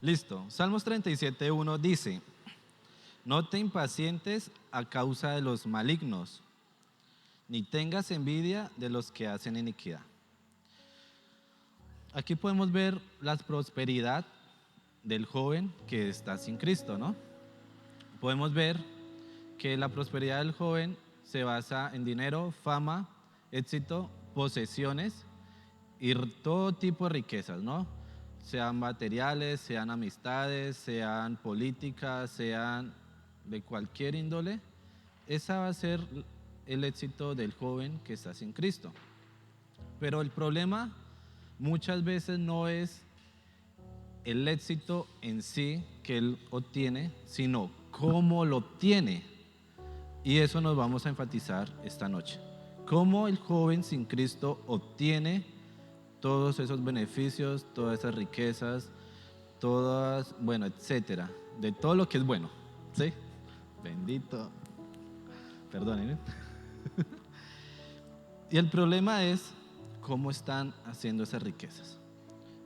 Listo. Salmos 37:1 dice: no te impacientes a causa de los malignos, ni tengas envidia de los que hacen iniquidad. Aquí podemos ver la prosperidad del joven que está sin Cristo, ¿no? Podemos ver que la prosperidad del joven se basa en dinero, fama, éxito, posesiones y todo tipo de riquezas, ¿no? Sean materiales, sean amistades, sean políticas, sean de cualquier índole. Esa va a ser el éxito del joven que está sin Cristo. Pero el problema muchas veces no es el éxito en sí que él obtiene, sino cómo lo obtiene. Y eso nos vamos a enfatizar esta noche. Cómo el joven sin Cristo obtiene todos esos beneficios, todas esas riquezas, todas, bueno, etcétera, de todo lo que es bueno, ¿sí? Bendito. Perdonen, ¿eh? Y el problema es cómo están haciendo esas riquezas.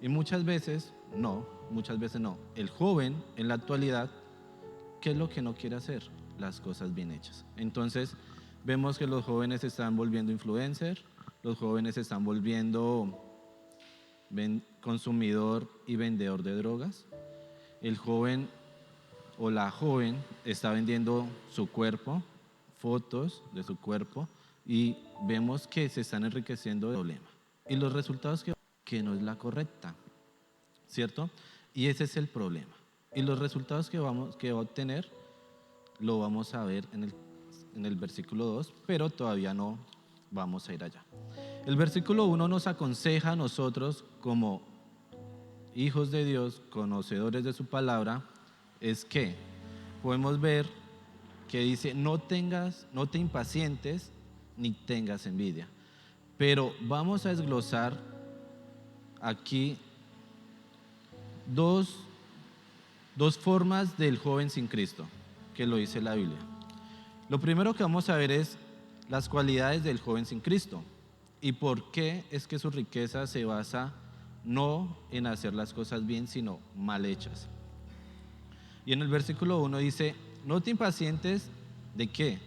Y muchas veces no. El joven en la actualidad, ¿qué es lo que no quiere hacer? Las cosas bien hechas. Entonces, vemos que los jóvenes se están volviendo influencers, los jóvenes se están volviendo consumidor y vendedor de drogas. El joven o la joven está vendiendo su cuerpo, fotos de su cuerpo, y vemos que se están enriqueciendo del problema. Y los resultados que no es la correcta, ¿cierto? Y ese es el problema. Y los resultados que va a obtener lo vamos a ver en el versículo 2, pero todavía no vamos a ir allá. El versículo 1 nos aconseja a nosotros como hijos de Dios, conocedores de su palabra, es que podemos ver que dice: no te impacientes ni tengas envidia. Pero vamos a desglosar aquí dos formas del joven sin Cristo, que lo dice la Biblia. Lo primero que vamos a ver es las cualidades del joven sin Cristo y por qué es que su riqueza se basa no en hacer las cosas bien, sino mal hechas. Y en el versículo 1 dice: no te impacientes ¿de qué?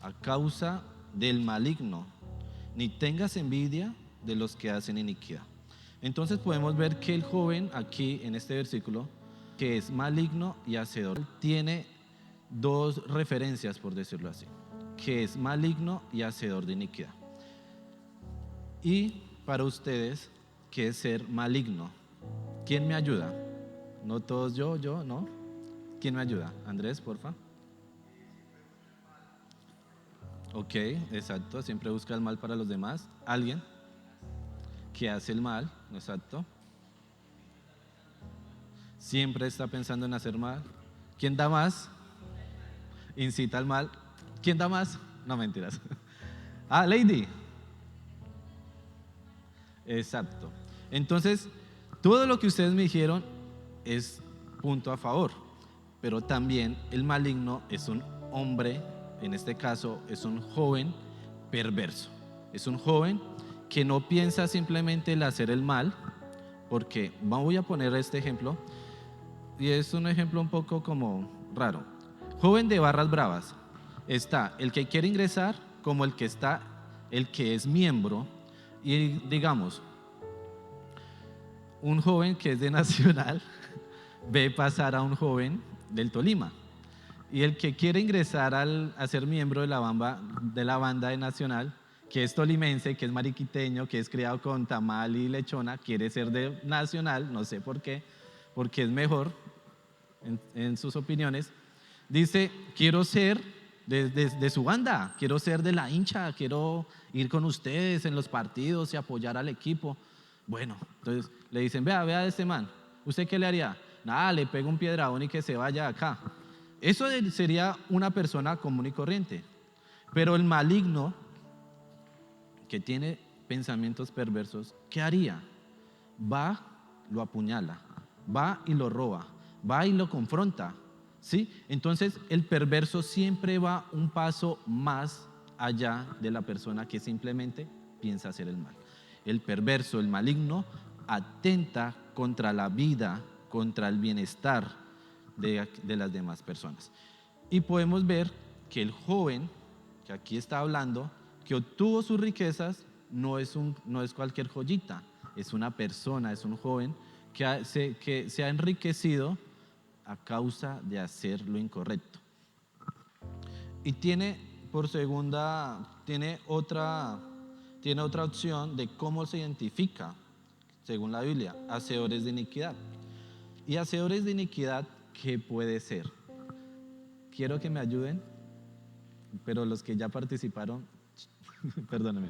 A causa del maligno, ni tengas envidia de los que hacen iniquidad. Entonces podemos ver que el joven aquí en este versículo, que es maligno y hacedor, tiene dos referencias, por decirlo así, que es maligno y hacedor de iniquidad. Y para ustedes, ¿qué es ser maligno? ¿Quién me ayuda? No todos yo, ¿no? ¿Quién me ayuda? Andrés, porfa. Ok, exacto, siempre busca el mal para los demás. ¿Alguien que hace el mal? Exacto. Siempre está pensando en hacer mal. ¿Quién da más? Incita al mal. ¿Quién da más? No, mentiras. Ah, Lady. Exacto. Entonces, todo lo que ustedes me dijeron es punto a favor, pero también el maligno es un hombre, en este caso es un joven perverso. Es un joven que no piensa simplemente el hacer el mal, porque voy a poner este ejemplo, y es un ejemplo un poco como raro. Joven de barras bravas, está el que quiere ingresar como el que es miembro, y digamos, un joven que es de Nacional ve pasar a un joven del Tolima, y el que quiere ingresar a ser miembro de la banda de Nacional, que es tolimense, que es mariquiteño, que es criado con tamal y lechona, quiere ser de Nacional, no sé por qué, porque es mejor en sus opiniones. Dice: quiero ser de su banda, quiero ser de la hincha, quiero ir con ustedes en los partidos y apoyar al equipo. Bueno, entonces le dicen: vea a este man, ¿usted qué le haría? Nada, le pega un piedradón y que se vaya acá. Eso sería una persona común y corriente. Pero el maligno, que tiene pensamientos perversos, ¿qué haría? Va, lo apuñala, va y lo roba, va y lo confronta, ¿sí? Entonces el perverso siempre va un paso más allá de la persona que simplemente piensa hacer el mal. El perverso, el maligno, atenta contra la vida contra el bienestar de las demás personas. Y podemos ver que el joven que aquí está hablando, que obtuvo sus riquezas, no es cualquier joyita, es una persona, es un joven que se ha enriquecido a causa de hacer lo incorrecto. Y tiene otra opción de cómo se identifica, según la Biblia, hacedores de iniquidad. Y hacedores de iniquidad, ¿qué puede ser? Quiero que me ayuden, pero los que ya participaron, perdónenme.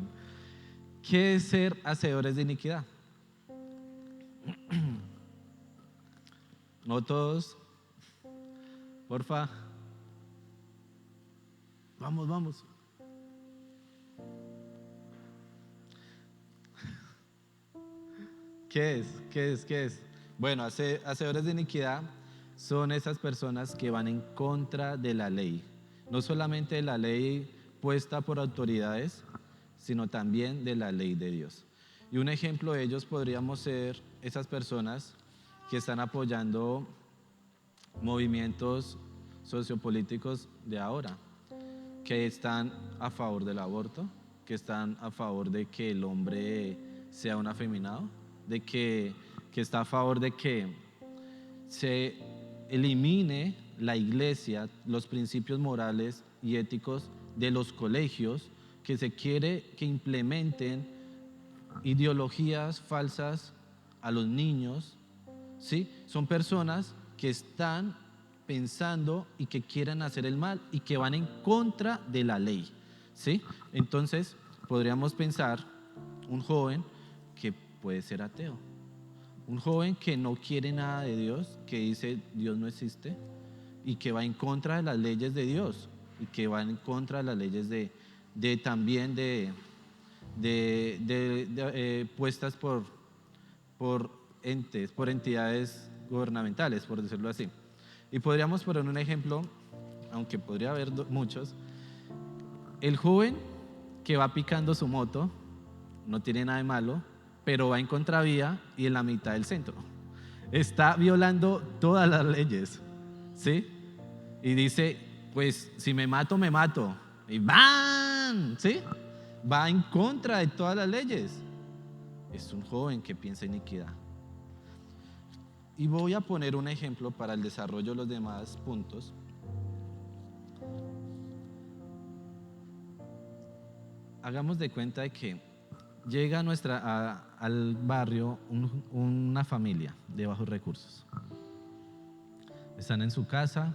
¿Qué es ser hacedores de iniquidad? No todos, porfa. Vamos. ¿Qué es? Bueno, hacedores de iniquidad son esas personas que van en contra de la ley. No solamente de la ley puesta por autoridades, sino también de la ley de Dios. Y un ejemplo de ellos podríamos ser esas personas que están apoyando movimientos sociopolíticos de ahora, que están a favor del aborto, que están a favor de que el hombre sea un afeminado, de que está a favor de que se elimine la iglesia, los principios morales y éticos de los colegios, que se quiere que implementen ideologías falsas a los niños, ¿sí? Son personas que están pensando y que quieren hacer el mal y que van en contra de la ley, ¿sí? Entonces, podríamos pensar un joven que puede ser ateo, un joven que no quiere nada de Dios, que dice Dios no existe y que va en contra de las leyes de Dios y que va en contra de las leyes también puestas por entidades gubernamentales, por decirlo así. Y podríamos poner un ejemplo, aunque podría haber muchos. El joven que va picando su moto no tiene nada de malo, pero va en contravía y en la mitad del centro. Está violando todas las leyes, ¿sí? Y dice, pues si me mato, me mato. Y ¡bam! ¿Sí? Va en contra de todas las leyes. Es un joven que piensa en iniquidad. Y voy a poner un ejemplo para el desarrollo de los demás puntos. Hagamos de cuenta de que llega al barrio una familia de bajos recursos. Están en su casa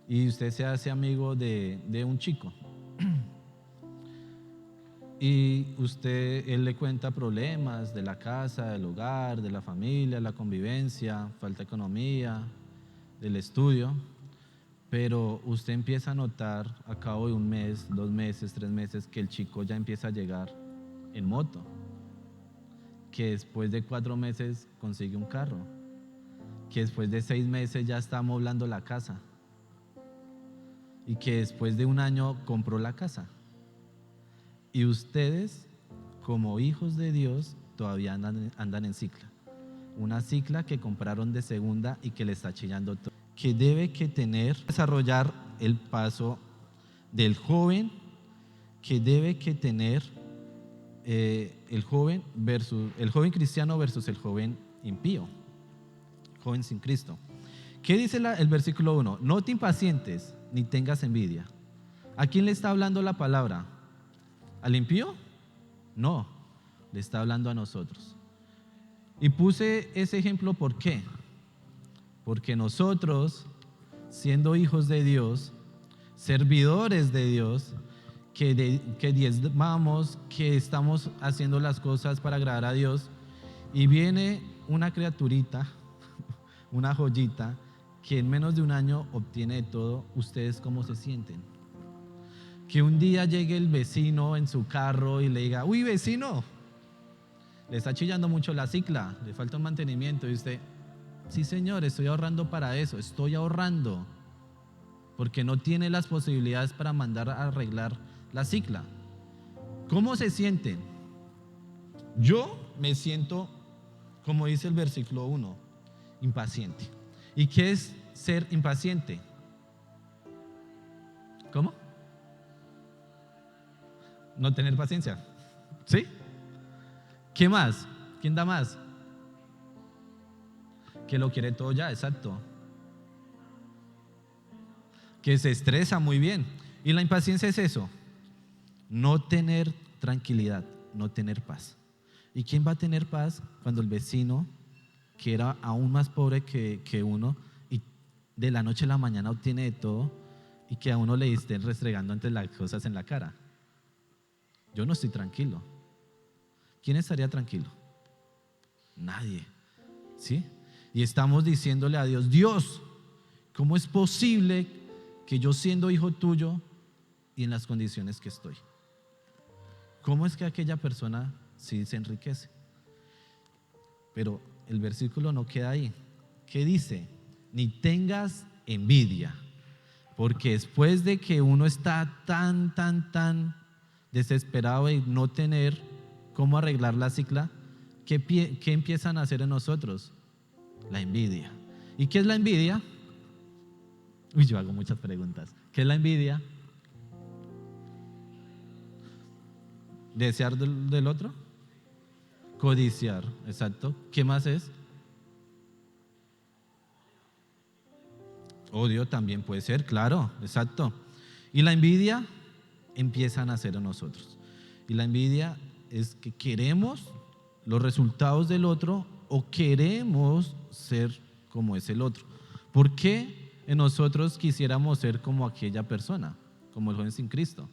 y usted se hace amigo de un chico. Y él le cuenta problemas de la casa, del hogar, de la familia, la convivencia, falta de economía, del estudio. Pero usted empieza a notar a cabo de un mes, 2 meses, 3 meses, que el chico ya empieza a llegar en moto, que después de 4 meses consigue un carro, que después de 6 meses ya está amoblando la casa y que después de 1 año compró la casa. Y ustedes, como hijos de Dios, todavía andan en cicla. Una cicla que compraron de segunda y que le está chillando todo. Que debe que desarrollar el paso del joven, que debe que tener el joven cristiano versus el joven impío, joven sin Cristo. ¿Qué dice el versículo 1? No te impacientes ni tengas envidia. ¿A quién le está hablando la palabra? ¿Al impío? No, le está hablando a nosotros. Y puse ese ejemplo, ¿por qué? Porque nosotros, siendo hijos de Dios, servidores de Dios, que diezmamos, que estamos haciendo las cosas para agradar a Dios, y viene una criaturita, una joyita, que en menos de 1 año obtiene de todo, ¿ustedes cómo se sienten? Que un día llegue el vecino en su carro y le diga, uy, vecino, le está chillando mucho la cicla, le falta un mantenimiento, y usted, sí señor, estoy ahorrando para eso, estoy ahorrando, porque no tiene las posibilidades para mandar a arreglar la cicla. ¿Cómo se sienten? Yo me siento, como dice el versículo 1, impaciente. ¿Y qué es ser impaciente? ¿Cómo? No tener paciencia. ¿Sí? ¿Qué más? ¿Quién da más? Que lo quiere todo ya, exacto. Que se estresa muy bien. Y la impaciencia es eso, no tener tranquilidad, no tener paz. ¿Y quién va a tener paz cuando el vecino, que era aún más pobre que uno, y de la noche a la mañana obtiene de todo, y que a uno le estén restregando antes las cosas en la cara? Yo no estoy tranquilo. ¿Quién estaría tranquilo? Nadie. ¿Sí? Y estamos diciéndole a Dios: Dios, ¿cómo es posible que yo, siendo hijo tuyo y en las condiciones que estoy, cómo es que aquella persona sí se enriquece? Pero el versículo no queda ahí. ¿Qué dice? Ni tengas envidia, porque después de que uno está tan desesperado de no tener cómo arreglar la cicla, ¿qué empiezan a hacer en nosotros? La envidia. ¿Y qué es la envidia? Uy, yo hago muchas preguntas. ¿Qué es la envidia? ¿Desear del otro? Codiciar, exacto. ¿Qué más es? Odio también puede ser, claro, exacto. Y la envidia empieza a nacer en nosotros. Y la envidia es que queremos los resultados del otro o queremos ser como es el otro. ¿Por qué en nosotros quisiéramos ser como aquella persona, como el joven sin Cristo?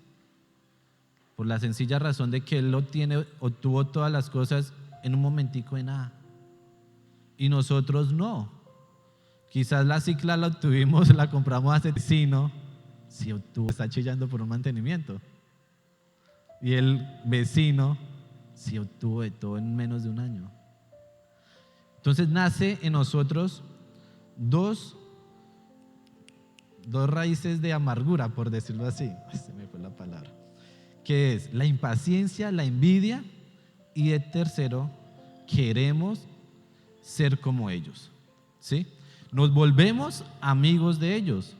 Por la sencilla razón de que él obtuvo todas las cosas en un momentico de nada. Y nosotros no. Quizás la cicla la obtuvimos, la compramos hace vecino, si obtuvo, está chillando por un mantenimiento. Y el vecino si obtuvo de todo en menos de un año. Entonces nace en nosotros dos raíces de amargura, por decirlo así. Se me fue la palabra. Que es la impaciencia, la envidia, y de tercero, queremos ser como ellos. ¿Sí? Nos volvemos amigos de ellos.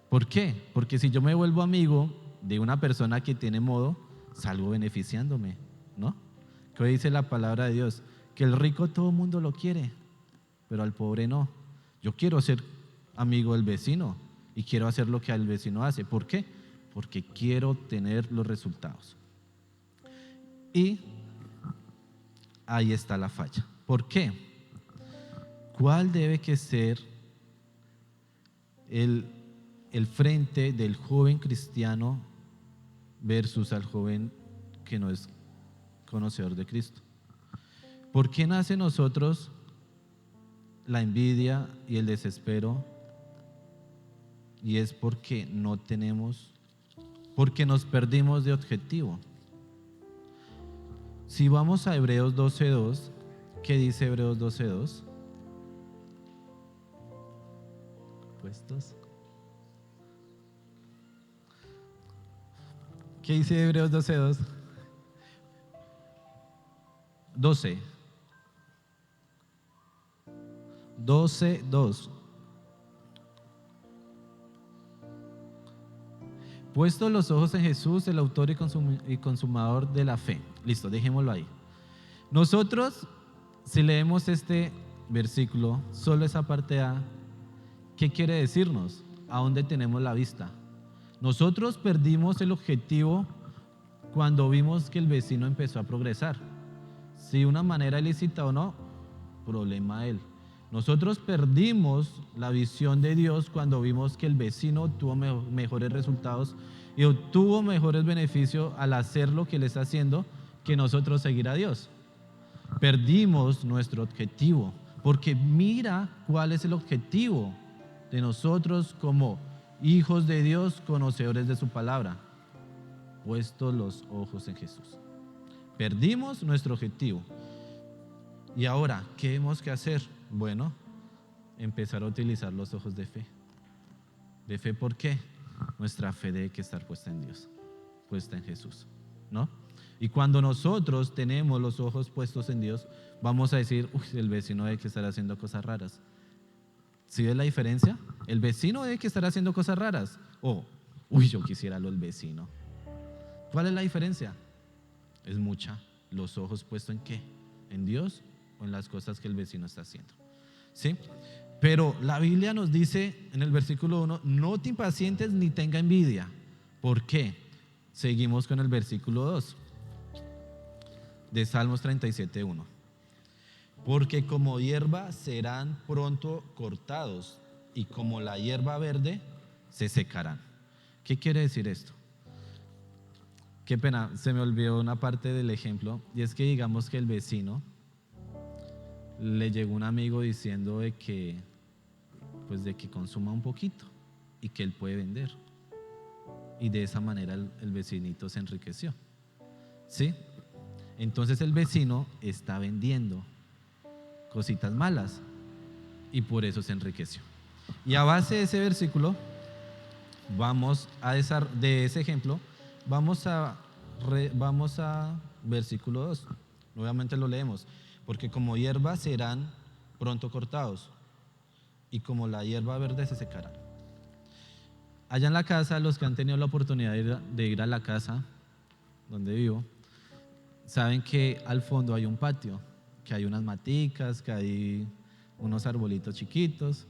¿Por qué? Porque si yo me vuelvo amigo de una persona que tiene modo, salgo beneficiándome, ¿no? ¿Qué dice la palabra de Dios? Que el rico todo el mundo lo quiere, pero al pobre no. Yo quiero ser amigo del vecino y quiero hacer lo que el vecino hace. ¿Por qué? Porque quiero tener los resultados. Y ahí está la falla. ¿Por qué? ¿Cuál debe que ser el frente del joven cristiano versus al joven que no es conocedor de Cristo? ¿Por qué nace en nosotros la envidia y el desespero? Y es porque no tenemos, porque nos perdimos de objetivo. Si vamos a Hebreos 12:2, ¿qué dice Hebreos 12:2? ¿Puestos? ¿Qué dice Hebreos 12:2? 12:2. Puesto los ojos en Jesús, el autor y consumador de la fe. Listo, dejémoslo ahí. Nosotros, si leemos este versículo, solo esa parte A, ¿qué quiere decirnos? ¿A dónde tenemos la vista? Nosotros perdimos el objetivo cuando vimos que el vecino empezó a progresar. Si de una manera ilícita o no, problema de él. Nosotros perdimos la visión de Dios cuando vimos que el vecino tuvo mejores resultados y obtuvo mejores beneficios al hacer lo que él está haciendo que nosotros seguir a Dios. Perdimos nuestro objetivo, porque mira cuál es el objetivo de nosotros como hijos de Dios, conocedores de su palabra. Puestos los ojos en Jesús. Perdimos nuestro objetivo. Y ahora, ¿qué tenemos que hacer? Bueno, empezar a utilizar los ojos de fe. ¿De fe por qué? Nuestra fe debe que estar puesta en Dios, puesta en Jesús, ¿no? Y cuando nosotros tenemos los ojos puestos en Dios, vamos a decir: uy, el vecino debe que estar haciendo cosas raras. ¿Sí ves la diferencia? El vecino debe que estar haciendo cosas raras. O, uy, yo quisiera lo del vecino. ¿Cuál es la diferencia? Es mucha. Los ojos puestos en qué, en Dios o en las cosas que el vecino está haciendo. ¿Sí? Pero la Biblia nos dice en el versículo 1, no te impacientes ni tenga envidia. ¿Por qué? Seguimos con el versículo 2 de Salmos 37:1. Porque como hierba serán pronto cortados y como la hierba verde se secarán. ¿Qué quiere decir esto? Qué pena, se me olvidó una parte del ejemplo, y es que digamos que el vecino le llegó un amigo diciendo de que consuma un poquito y que él puede vender, y de esa manera el vecinito se enriqueció, ¿sí? Entonces el vecino está vendiendo cositas malas y por eso se enriqueció. Y a base de ese versículo, de ese ejemplo, vamos a versículo 2. Nuevamente lo leemos. Porque como hierba serán pronto cortados y como la hierba verde se secarán. Allá en la casa, los que han tenido la oportunidad de ir a la casa donde vivo, saben que al fondo hay un patio, que hay unas maticas, que hay unos arbolitos chiquitos,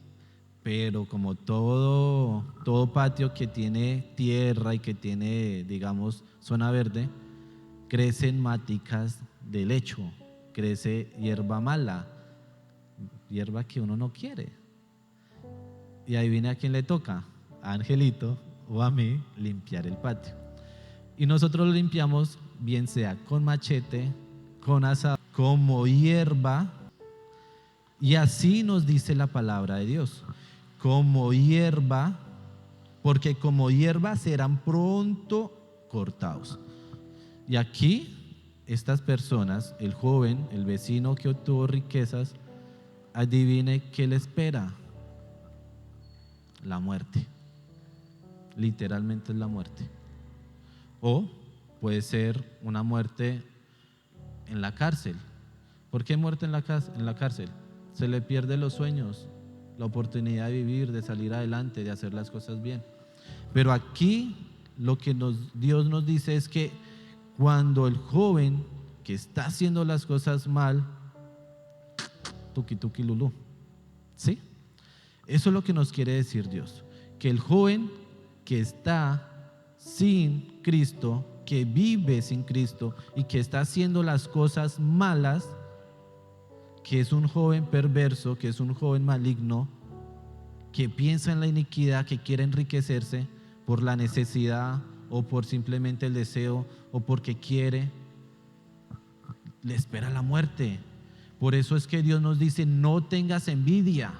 pero como todo patio que tiene tierra y que tiene, digamos, zona verde, crecen maticas de lecho, crece hierba mala, hierba que uno no quiere. Y ahí viene a quien le toca, a Angelito o a mí, limpiar el patio. Y nosotros lo limpiamos, bien sea con machete, con asado, como hierba. Y así nos dice la palabra de Dios, como hierba, porque como hierba serán pronto cortados. Y aquí estas personas, el joven, el vecino que obtuvo riquezas, adivine qué le espera: la muerte. Literalmente es la muerte. O puede ser una muerte en la cárcel. ¿Por qué muerte en la cárcel? Se le pierden los sueños, la oportunidad de vivir, de salir adelante, de hacer las cosas bien. Pero aquí lo que Dios nos dice es que cuando el joven que está haciendo las cosas mal, tuki tuki lulú, ¿sí? Eso es lo que nos quiere decir Dios, que el joven que está sin Cristo, que vive sin Cristo y que está haciendo las cosas malas, que es un joven perverso, que es un joven maligno, que piensa en la iniquidad, que quiere enriquecerse por la necesidad o por simplemente el deseo o porque quiere, le espera la muerte. Por eso es que Dios nos dice: no tengas envidia,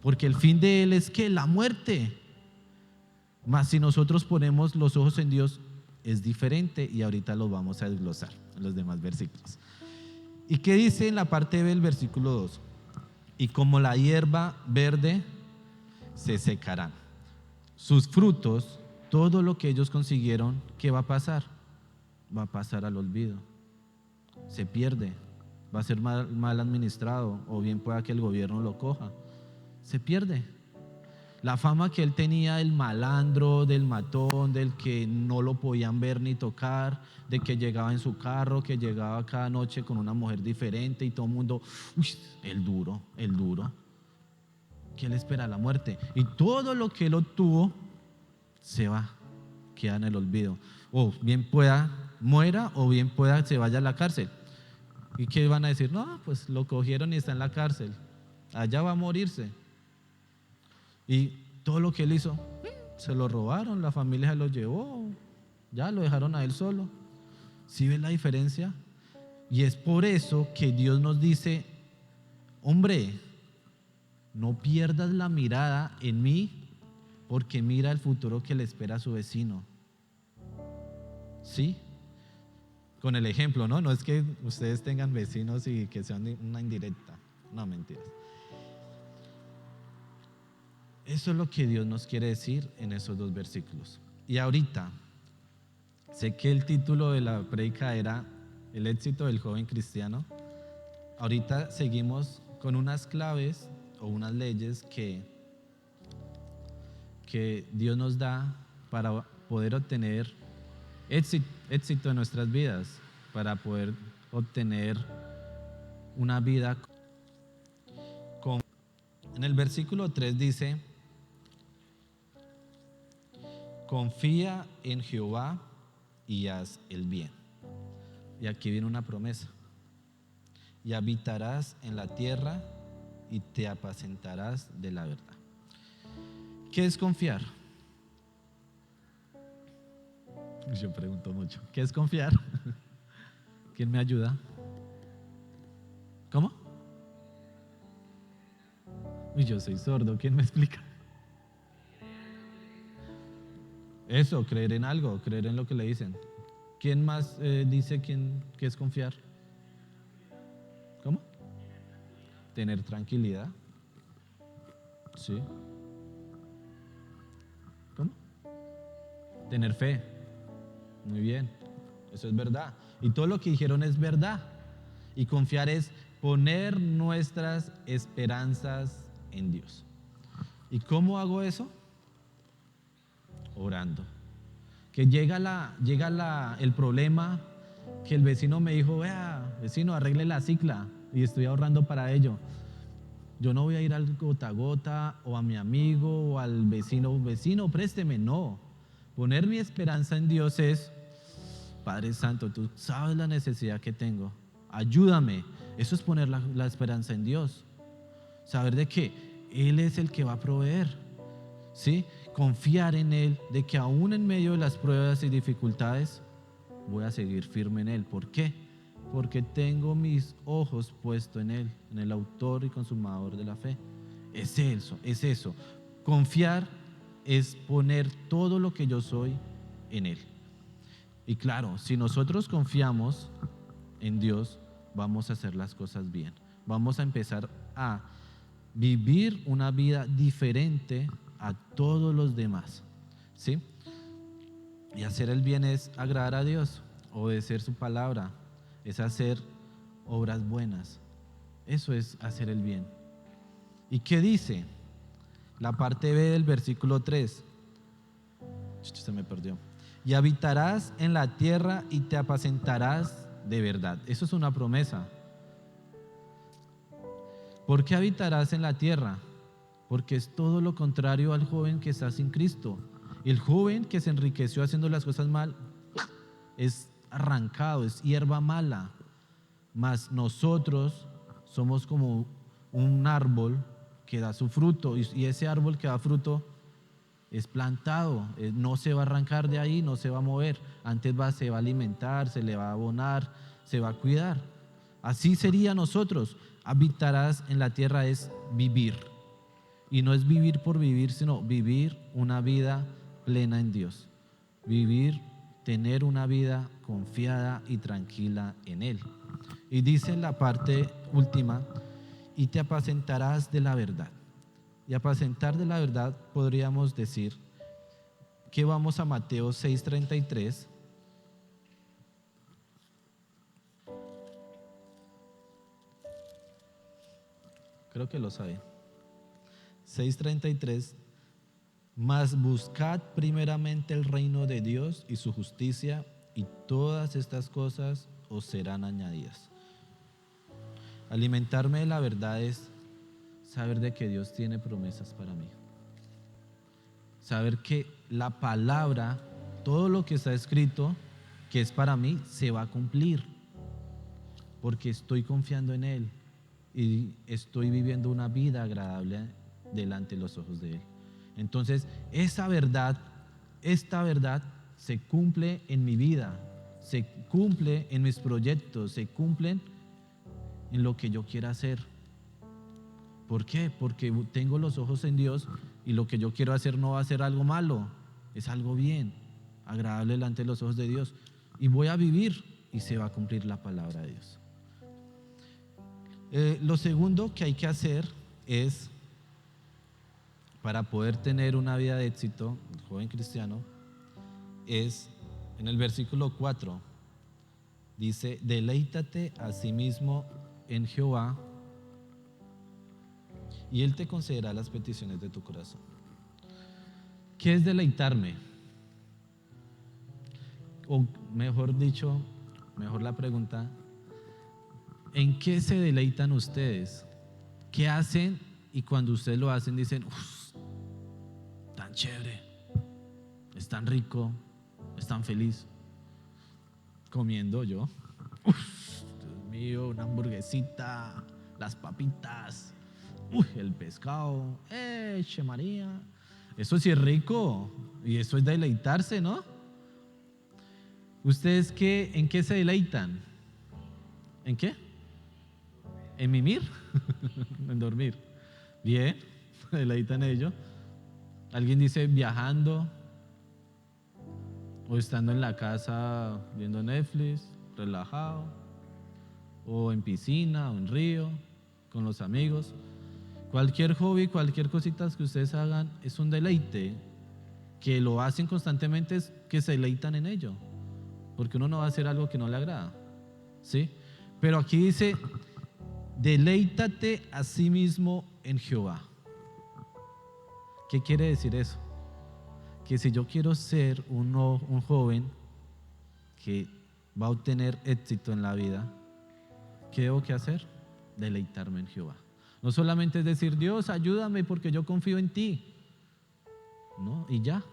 porque el fin de él es que la muerte. Mas si nosotros ponemos los ojos en Dios, es diferente, y ahorita lo vamos a desglosar en los demás versículos. ¿Y qué dice en la parte B del versículo 2? Y como la hierba verde se secarán. Sus frutos, todo lo que ellos consiguieron, ¿qué va a pasar? Va a pasar al olvido. Se pierde, va a ser mal administrado, o bien pueda que el gobierno lo coja. Se pierde. La fama que él tenía del malandro, del matón, del que no lo podían ver ni tocar, de que llegaba en su carro, que llegaba cada noche con una mujer diferente y todo el mundo, uy, el duro. ¿Qué le espera? La muerte. Y todo lo que él obtuvo se va, queda en el olvido. O bien pueda muera, o bien pueda se vaya a la cárcel. ¿Y qué van a decir? No, pues lo cogieron y está en la cárcel, allá va a morirse. Y todo lo que él hizo, se lo robaron, la familia se lo llevó, ya lo dejaron a él solo. ¿Sí ves la diferencia? Y es por eso que Dios nos dice: hombre, no pierdas la mirada en mí, porque mira el futuro que le espera a su vecino. ¿Sí? Con el ejemplo, ¿no? No es que ustedes tengan vecinos y que sean una indirecta. No, mentiras. Eso es lo que Dios nos quiere decir en esos dos versículos. Y ahorita, sé que el título de la prédica era el éxito del joven cristiano. Ahorita seguimos con unas claves o unas leyes que Dios nos da para poder obtener éxito en nuestras vidas, para poder obtener una vida con... En el versículo 3 dice: confía en Jehová y haz el bien. Y aquí viene una promesa: y habitarás en la tierra y te apacentarás de la verdad. ¿Qué es confiar? Yo pregunto mucho. ¿Qué es confiar? ¿Quién me ayuda? ¿Cómo? Uy, yo soy sordo. ¿Quién me explica? Eso, creer en algo, creer en lo que le dicen. ¿Quién más dice qué es confiar? ¿Cómo? Tener tranquilidad. Sí. ¿Cómo? Tener fe. Muy bien. Eso es verdad. Y todo lo que dijeron es verdad. Y confiar es poner nuestras esperanzas en Dios. ¿Y cómo hago eso? Orando. Que llega el problema, que el vecino me dijo: vea, vecino, arregle la cicla, y estoy ahorrando para ello. Yo no voy a ir al gota a gota o a mi amigo o al vecino, présteme, no. Poner mi esperanza en Dios es: Padre Santo, tú sabes la necesidad que tengo, ayúdame. Eso es poner la esperanza en Dios. Saber de que Él es el que va a proveer, ¿sí? Confiar en Él, de que aún en medio de las pruebas y dificultades voy a seguir firme en Él. ¿Por qué? Porque tengo mis ojos puestos en Él, en el autor y consumador de la fe. Es eso, es eso. Confiar es poner todo lo que yo soy en Él. Y claro, si nosotros confiamos en Dios, vamos a hacer las cosas bien. Vamos a empezar a vivir una vida diferente a todos los demás, ¿sí? Y hacer el bien es agradar a Dios, obedecer su palabra, es hacer obras buenas. Eso es hacer el bien. ¿Y qué dice? La parte B del versículo 3. Se me perdió. Y habitarás en la tierra y te apacentarás de verdad. Eso es una promesa. ¿Por qué habitarás en la tierra? Porque es todo lo contrario al joven que está sin Cristo. El joven que se enriqueció haciendo las cosas mal es arrancado, es hierba mala. Mas nosotros somos como un árbol que da su fruto, y ese árbol que da fruto es plantado, no se va a arrancar de ahí, no se va a mover. Antes se va a alimentar, se le va a abonar, se va a cuidar. Así sería nosotros. Habitarás en la tierra es vivir. Y no es vivir por vivir, sino vivir una vida plena en Dios. Vivir, tener una vida confiada y tranquila en Él. Y dice en la parte última: y te apacentarás de la verdad. Y apacentar de la verdad, podríamos decir que vamos a Mateo 6:33. Creo que lo saben. 6:33. Mas buscad primeramente el reino de Dios y su justicia, y todas estas cosas os serán añadidas. Alimentarme de la verdad es saber de que Dios tiene promesas para mí. Saber que la palabra, todo lo que está escrito, que es para mí, se va a cumplir. Porque estoy confiando en Él y estoy viviendo una vida agradable delante de los ojos de Él. Entonces, esta verdad se cumple en mi vida, se cumple en mis proyectos, se cumplen en lo que yo quiera hacer. ¿Por qué? Porque tengo los ojos en Dios, y lo que yo quiero hacer no va a ser algo malo, es algo bien, agradable delante de los ojos de Dios. Y voy a vivir y se va a cumplir la palabra de Dios. Lo segundo que hay que hacer es, para poder tener una vida de éxito, el joven cristiano, es en el versículo 4, dice: deleítate a sí mismo en Jehová, y Él te concederá las peticiones de tu corazón. ¿Qué es deleitarme? O mejor dicho, mejor la pregunta, ¿en qué se deleitan ustedes? ¿Qué hacen? Y cuando ustedes lo hacen dicen, uff, tan chévere, es tan rico, es tan feliz. Comiendo yo, uff, Dios mío, una hamburguesita, las papitas, uy, el pescado, che María. Eso sí es rico y eso es deleitarse, ¿no? ¿Ustedes en qué se deleitan? ¿En qué? ¿En mimir? En dormir. Bien, se deleitan en ello. Alguien dice viajando o estando en la casa viendo Netflix, relajado, o en piscina o en río, con los amigos. Cualquier hobby, cualquier cosita que ustedes hagan es un deleite. Que lo hacen constantemente es que se deleitan en ello. Porque uno no va a hacer algo que no le agrada. ¿Sí? Pero aquí dice, deleítate a sí mismo en Jehová. ¿Qué quiere decir eso? Que si yo quiero ser un joven que va a obtener éxito en la vida, ¿qué debo que hacer? Deleitarme en Jehová. No solamente es decir, Dios, ayúdame porque yo confío en ti. No, y ya.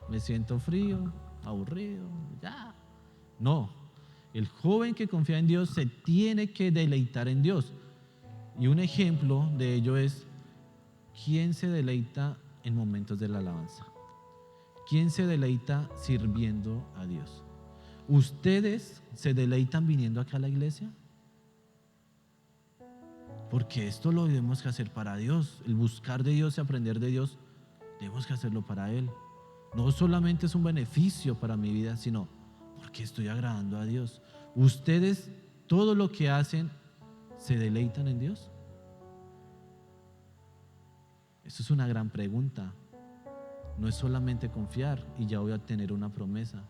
Me siento frío, aburrido, ya. No. El joven que confía en Dios se tiene que deleitar en Dios. Y un ejemplo de ello es, ¿quién se deleita en momentos de la alabanza? ¿Quién se deleita sirviendo a Dios? ¿Ustedes se deleitan viniendo acá a la iglesia? Porque esto lo debemos que hacer para Dios. El buscar de Dios y aprender de Dios, debemos que hacerlo para Él. No solamente es un beneficio para mi vida, sino porque estoy agradando a Dios. ¿Ustedes todo lo que hacen se deleitan en Dios? Eso es una gran pregunta. No es solamente confiar y ya voy a tener una promesa.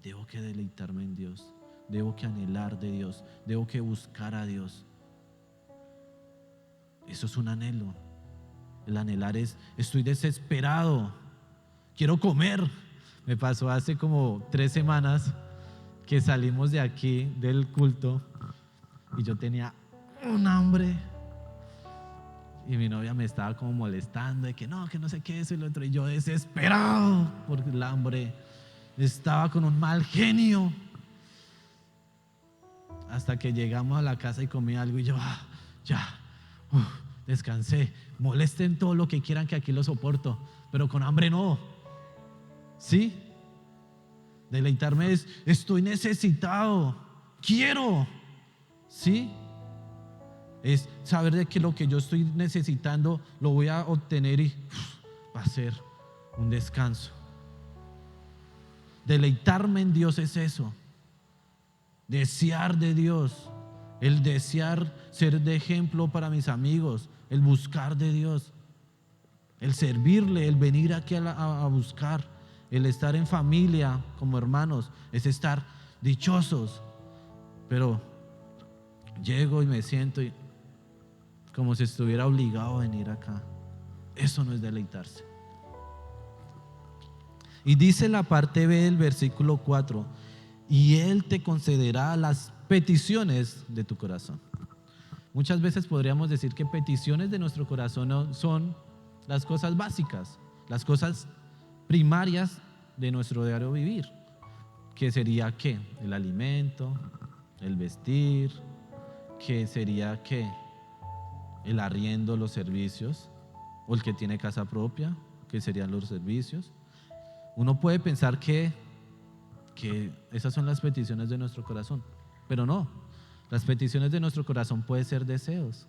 Debo que deleitarme en Dios. Debo que anhelar de Dios. Debo que buscar a Dios. Eso es un anhelo. El anhelar es, estoy desesperado. Quiero comer. Me pasó hace como 3 semanas que salimos de aquí, del culto, y yo tenía un hambre. Y mi novia me estaba como molestando de que no sé qué, eso y lo otro. Y yo desesperado por el hambre. Estaba con un mal genio. Hasta que llegamos a la casa y comí algo y yo, descansé. Molesten todo lo que quieran que aquí lo soporto, pero con hambre no. ¿Sí? Deleitarme es, estoy necesitado, quiero. ¿Sí? Es saber de que lo que yo estoy necesitando lo voy a obtener y va a ser un descanso. Deleitarme en Dios es eso. Desear de Dios, el desear ser de ejemplo para mis amigos, el buscar de Dios, el servirle, el venir aquí a buscar, el estar en familia como hermanos, es estar dichosos. Pero llego y me siento y como si estuviera obligado a venir acá. Eso no es deleitarse. Y dice la parte B del versículo 4, y Él te concederá las peticiones de tu corazón. Muchas veces podríamos decir que peticiones de nuestro corazón son las cosas básicas, las cosas primarias de nuestro diario vivir, que sería ¿qué? El alimento, el vestir, que sería ¿qué? El arriendo, los servicios, o el que tiene casa propia, que serían los servicios. Uno puede pensar que esas son las peticiones de nuestro corazón, pero no. Las peticiones de nuestro corazón pueden ser deseos.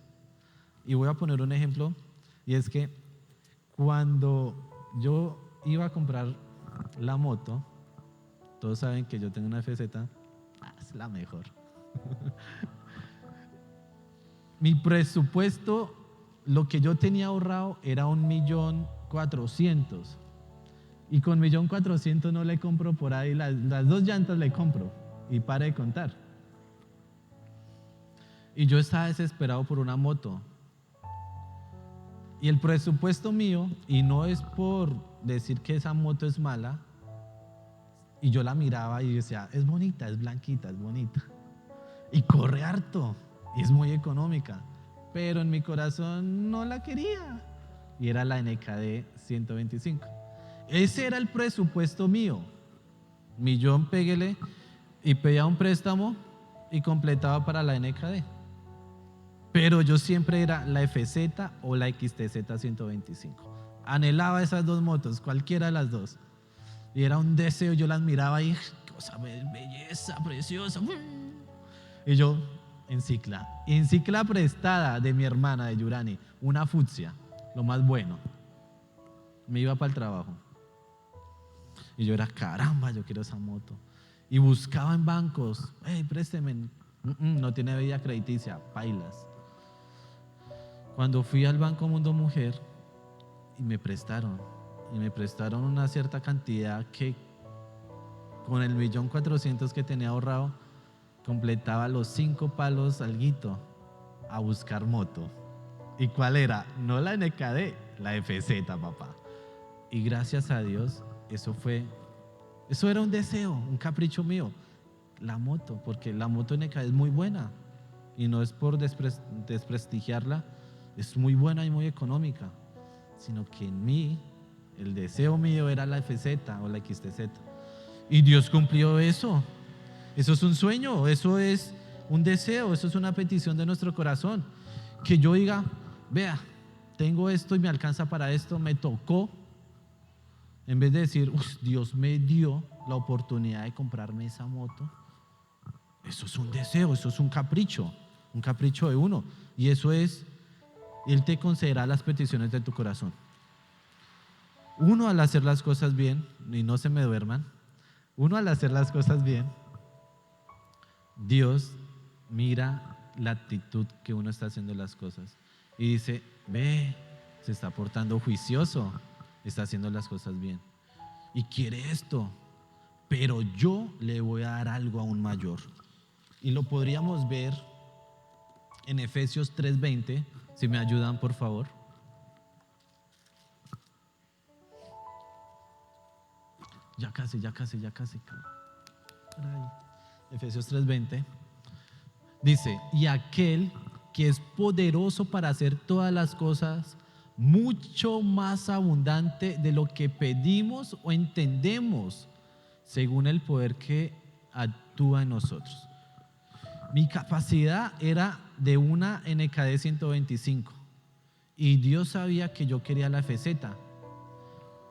Y voy a poner un ejemplo, y es que cuando yo iba a comprar la moto, todos saben que yo tengo una FZ, es la mejor. Mi presupuesto, lo que yo tenía ahorrado era 1.400.000. Y con 1.400.000 no le compro por ahí, las 2 llantas le compro y pare de contar. Y yo estaba desesperado por una moto. Y el presupuesto mío, y no es por decir que esa moto es mala, y yo la miraba y decía, es bonita, es blanquita, es bonita. Y corre harto, y es muy económica. Pero en mi corazón no la quería. Y era la NKD 125. Ese era el presupuesto mío. Millón, péguele, y pedía un préstamo y completaba para la NKD. Pero yo siempre era la FZ o la XTZ 125. Anhelaba esas dos motos, cualquiera de las dos. Y era un deseo, yo las miraba y cosa, belleza, preciosa. Y yo en cicla prestada de mi hermana de Yurani, una fucsia, lo más bueno. Me iba para el trabajo. Y yo era, caramba, yo quiero esa moto. Y buscaba en bancos, hey, présteme. No tiene vida crediticia, pailas. Cuando fui al Banco Mundo Mujer y me prestaron una cierta cantidad que con el 1.400.000 que tenía ahorrado completaba los 5 palos alguito a buscar moto. ¿Y cuál era? No la NKD, la FZ, papá. Y gracias a Dios, eso era un deseo, un capricho mío, la moto, porque la moto NKD es muy buena y no es por desprestigiarla, es muy buena y muy económica, sino que en mí, el deseo mío era la FZ o la XTZ. Y Dios cumplió eso. Eso es un sueño, eso es un deseo, eso es una petición de nuestro corazón. Que yo diga, vea, tengo esto y me alcanza para esto, me tocó. En vez de decir, Dios me dio la oportunidad de comprarme esa moto. Eso es un deseo, eso es un capricho de uno. Y eso es, Él te concederá las peticiones de tu corazón. Uno al hacer las cosas bien, y no se me duerman, uno al hacer las cosas bien, Dios mira la actitud que uno está haciendo las cosas y dice, ve, se está portando juicioso, está haciendo las cosas bien y quiere esto, pero yo le voy a dar algo aún mayor. Y lo podríamos ver en Efesios 3:20, si me ayudan por favor. Ya casi. Efesios 3:20 dice, y aquel que es poderoso para hacer todas las cosas mucho más abundante de lo que pedimos o entendemos, según el poder que actúa en nosotros. Mi capacidad era de una NKD 125 y Dios sabía que yo quería la FZ,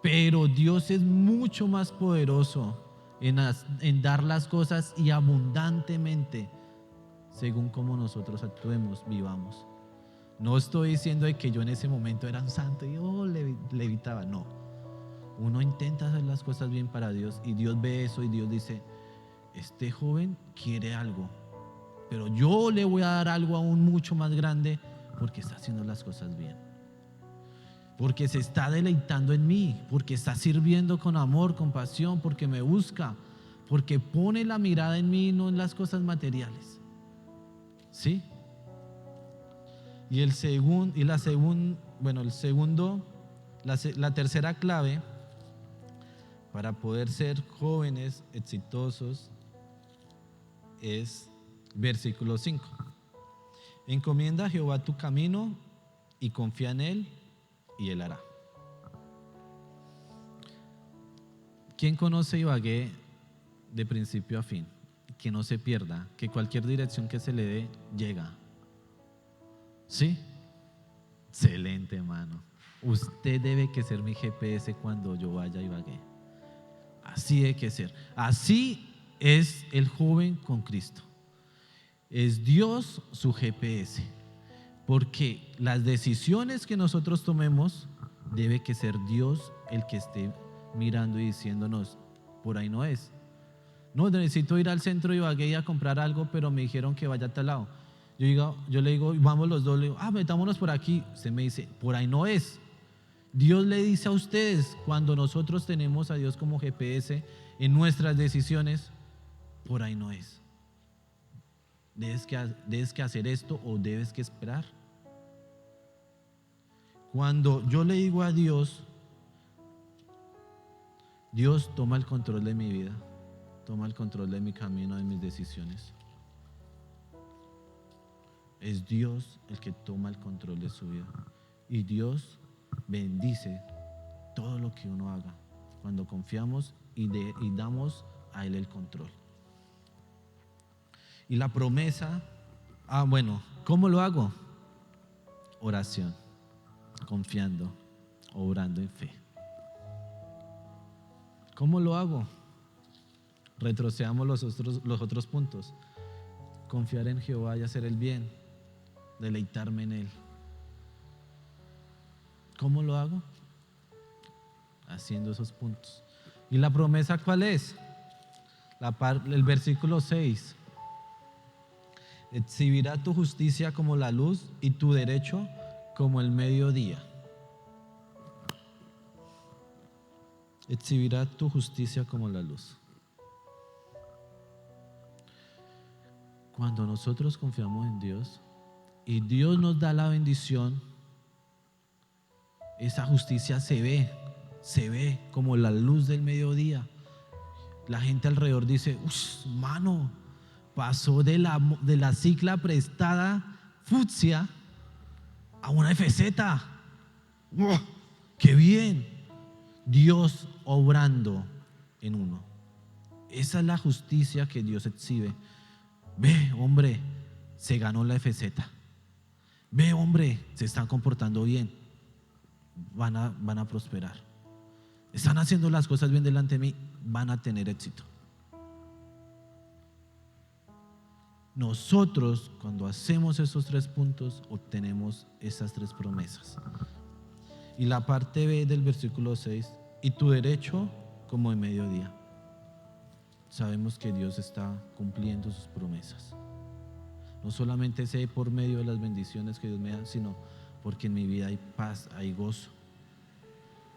pero Dios es mucho más poderoso en dar las cosas y abundantemente según como nosotros actuemos, vivamos. No estoy diciendo de que yo en ese momento era un santo y levitaba, no. Uno intenta hacer las cosas bien para Dios y Dios ve eso y Dios dice, este joven quiere algo, pero yo le voy a dar algo aún mucho más grande porque está haciendo las cosas bien. Porque se está deleitando en mí, porque está sirviendo con amor, con pasión, porque me busca, porque pone la mirada en mí y no en las cosas materiales. ¿Sí? Y la tercera clave para poder ser jóvenes exitosos es versículo 5. Encomienda a Jehová tu camino y confía en Él y Él hará. ¿Quién conoce Ibagué de principio a fin? Que no se pierda, que cualquier dirección que se le dé llega. ¿Sí? Excelente, hermano. Usted debe que ser mi GPS cuando yo vaya a Ibagué. Así debe que ser. Así es el joven con Cristo. Es Dios su GPS. Porque las decisiones que nosotros tomemos debe que ser Dios el que esté mirando y diciéndonos, por ahí no es. No, necesito ir al centro de Ibagué y a comprar algo, pero me dijeron que vaya a tal lado. Yo le digo, vamos los dos, le digo, metámonos por aquí. Usted me dice, por ahí no es. Dios le dice a ustedes, cuando nosotros tenemos a Dios como GPS en nuestras decisiones, por ahí no es. Debes que hacer esto o debes que esperar. Cuando yo le digo a Dios, Dios toma el control de mi vida, toma el control de mi camino, de mis decisiones. Es Dios el que toma el control de su vida. Y Dios bendice todo lo que uno haga cuando confiamos y damos a Él el control. Y la promesa, bueno, ¿cómo lo hago? Oración, confiando, obrando en fe. ¿Cómo lo hago? Retrocedamos los otros puntos. Confiar en Jehová y hacer el bien, deleitarme en Él. ¿Cómo lo hago? Haciendo esos puntos. ¿Y la promesa cuál es? El versículo 6. Exhibirá tu justicia como la luz y tu derecho como el mediodía. Exhibirá tu justicia como la luz. Cuando nosotros confiamos en Dios y Dios nos da la bendición, esa justicia se ve como la luz del mediodía. La gente alrededor dice, mano, pasó de la cicla prestada fucsia a una FZ. ¡Qué bien! Dios obrando en uno. Esa es la justicia que Dios exhibe. Ve, hombre, se ganó la FZ. Ve, hombre, se están comportando bien. Van a prosperar. Están haciendo las cosas bien delante de mí, van a tener éxito. Nosotros, cuando hacemos esos 3 puntos, obtenemos esas 3 promesas. Y la parte B del versículo 6, y tu derecho como en mediodía. Sabemos que Dios está cumpliendo sus promesas. No solamente sé por medio de las bendiciones que Dios me da, sino porque en mi vida hay paz, hay gozo.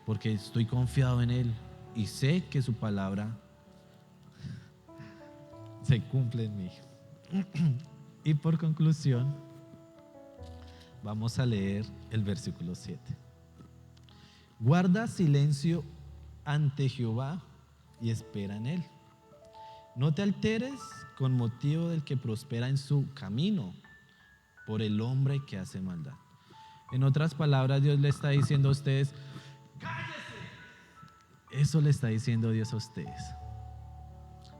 Porque estoy confiado en Él y sé que su palabra se cumple en mí. Y por conclusión, vamos a leer el versículo 7. Guarda silencio ante Jehová y espera en Él. No te alteres con motivo del que prospera en su camino, por el hombre que hace maldad. En otras palabras, Dios le está diciendo a ustedes, ¡cállese! Eso le está diciendo Dios a ustedes.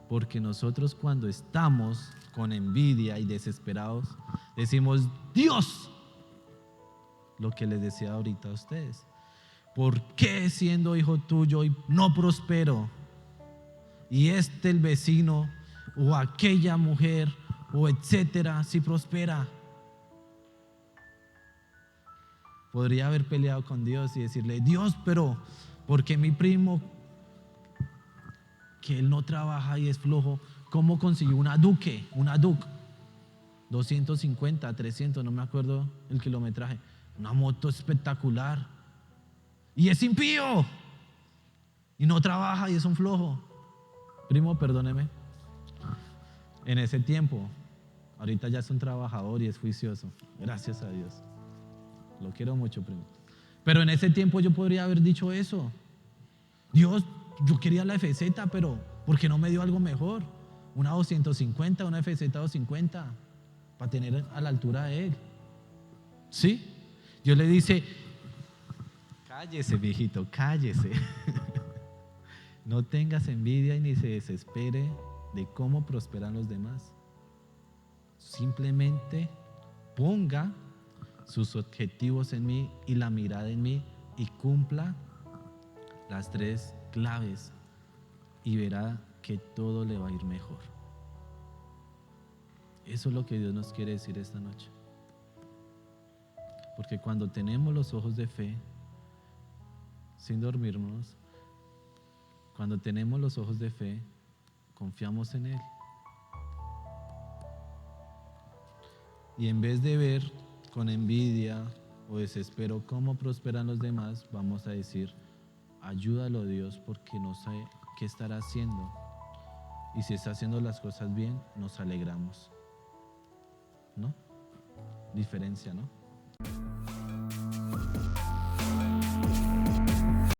Porque nosotros cuando estamos con envidia y desesperados, decimos, Dios, lo que les decía ahorita a ustedes. ¿Por qué siendo hijo tuyo y no prospero? Y el vecino o aquella mujer o etcétera, si prospera. Podría haber peleado con Dios y decirle, Dios, pero ¿por qué mi primo, que él no trabaja y es flojo, cómo consiguió una Duke, 250, 300, no me acuerdo el kilometraje, una moto espectacular, y es impío y no trabaja y es un flojo? Primo, perdóneme. En ese tiempo, ahorita ya es un trabajador y es juicioso, gracias a Dios. Lo quiero mucho, primo. Pero en ese tiempo yo podría haber dicho eso. Dios, yo quería la FZ, pero ¿por qué no me dio algo mejor? Una 250, una FZ 250, para tener a la altura de Él. ¿Sí? Dios le dice, cállese, viejito, cállese. No tengas envidia y ni se desespere de cómo prosperan los demás. Simplemente ponga sus objetivos en mí y la mirada en mí y cumpla las 3 claves y verá que todo le va a ir mejor. Eso es lo que Dios nos quiere decir esta noche. Porque cuando tenemos los ojos de fe, sin dormirnos, cuando tenemos los ojos de fe, confiamos en Él. Y en vez de ver con envidia o desespero cómo prosperan los demás, vamos a decir, ayúdalo Dios porque no sé qué estará haciendo. Y si está haciendo las cosas bien, nos alegramos. ¿No? Diferencia, ¿no?